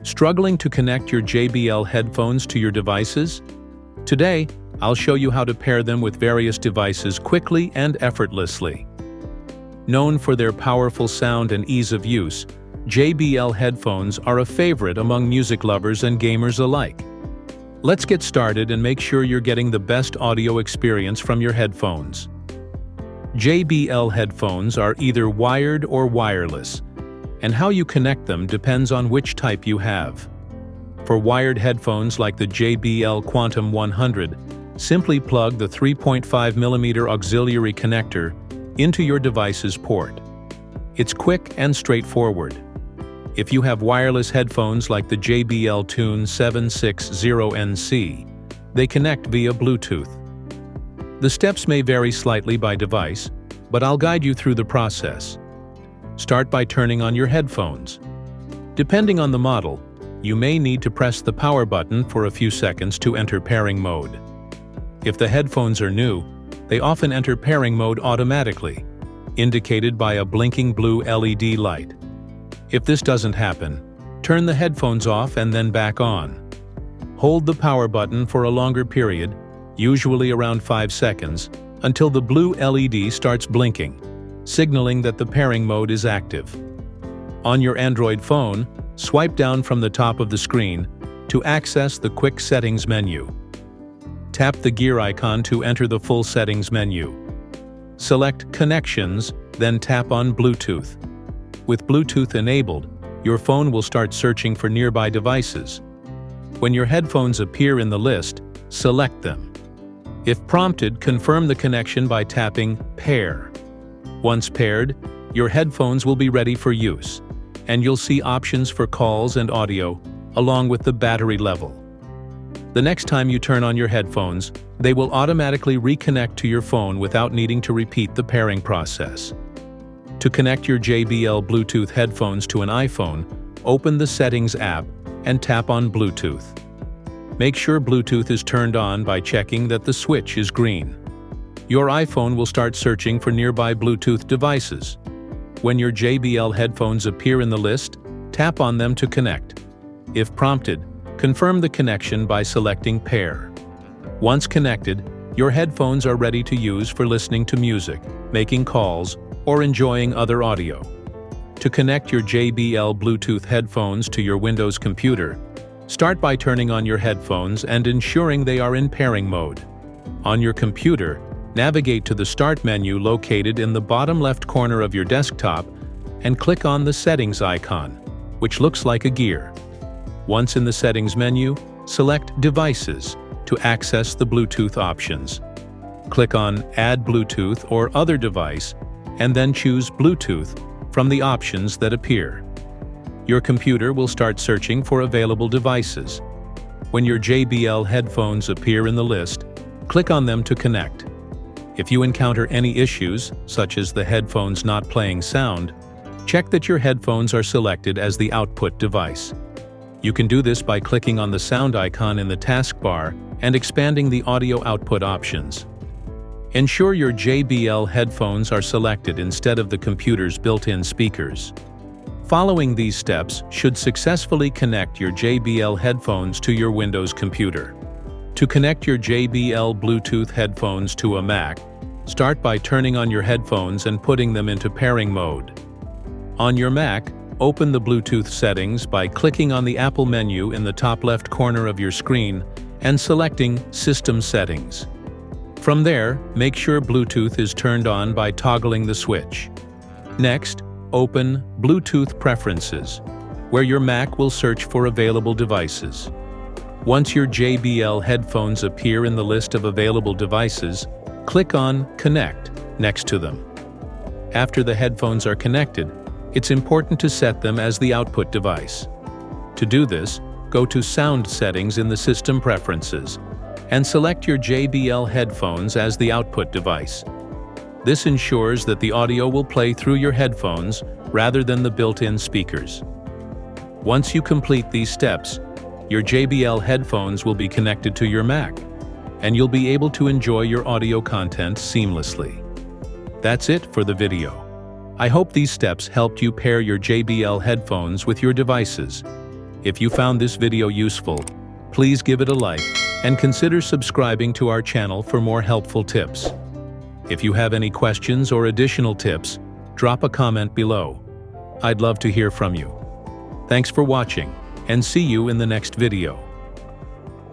Struggling to connect your JBL headphones to your devices? Today, I'll show you how to pair them with various devices quickly and effortlessly. Known for their powerful sound and ease of use, JBL headphones are a favorite among music lovers and gamers alike. Let's get started and make sure you're getting the best audio experience from your headphones. JBL headphones are either wired or wireless, and how you connect them depends on which type you have. For wired headphones like the JBL Quantum 100, simply plug the 3.5mm auxiliary connector into your device's port. It's quick and straightforward. If you have wireless headphones like the JBL Tune 760NC, they connect via Bluetooth. The steps may vary slightly by device, but I'll guide you through the process. Start by turning on your headphones. Depending on the model, you may need to press the power button for a few seconds to enter pairing mode. If the headphones are new, they often enter pairing mode automatically, indicated by a blinking blue LED light. If this doesn't happen, turn the headphones off and then back on. Hold the power button for a longer period, usually around 5 seconds, until the blue LED starts blinking, signaling that the pairing mode is active. On your Android phone, swipe down from the top of the screen to access the quick settings menu. Tap the gear icon to enter the full settings menu. Select Connections, then tap on Bluetooth. With Bluetooth enabled, your phone will start searching for nearby devices. When your headphones appear in the list, select them. If prompted, confirm the connection by tapping Pair. Once paired, your headphones will be ready for use, and you'll see options for calls and audio, along with the battery level. The next time you turn on your headphones, they will automatically reconnect to your phone without needing to repeat the pairing process. To connect your JBL Bluetooth headphones to an iPhone, open the Settings app and tap on Bluetooth. Make sure Bluetooth is turned on by checking that the switch is green. Your iPhone will start searching for nearby Bluetooth devices. When your JBL headphones appear in the list, tap on them to connect. If prompted, confirm the connection by selecting Pair. Once connected, your headphones are ready to use for listening to music, making calls, or enjoying other audio. To connect your JBL Bluetooth headphones to your Windows computer, start by turning on your headphones and ensuring they are in pairing mode. On your computer, navigate to the Start menu located in the bottom left corner of your desktop and click on the Settings icon, which looks like a gear. Once in the Settings menu, select Devices to access the Bluetooth options. Click on Add Bluetooth or Other Device and then choose Bluetooth from the options that appear. Your computer will start searching for available devices. When your JBL headphones appear in the list, click on them to connect. If you encounter any issues, such as the headphones not playing sound, check that your headphones are selected as the output device. You can do this by clicking on the sound icon in the taskbar and expanding the audio output options. Ensure your JBL headphones are selected instead of the computer's built-in speakers. Following these steps should successfully connect your JBL headphones to your Windows computer. To connect your JBL Bluetooth headphones to a Mac, start by turning on your headphones and putting them into pairing mode. On your Mac, open the Bluetooth settings by clicking on the Apple menu in the top left corner of your screen and selecting System Settings. From there, make sure Bluetooth is turned on by toggling the switch. Next, open Bluetooth Preferences, where your Mac will search for available devices. Once your JBL headphones appear in the list of available devices, click on Connect next to them. After the headphones are connected, it's important to set them as the output device. To do this, go to Sound Settings in the System Preferences and select your JBL headphones as the output device. This ensures that the audio will play through your headphones rather than the built-in speakers. Once you complete these steps, your JBL headphones will be connected to your Mac, and you'll be able to enjoy your audio content seamlessly. That's it for the video. I hope these steps helped you pair your JBL headphones with your devices. If you found this video useful, please give it a like and consider subscribing to our channel for more helpful tips. If you have any questions or additional tips, drop a comment below. I'd love to hear from you. Thanks for watching, and see you in the next video.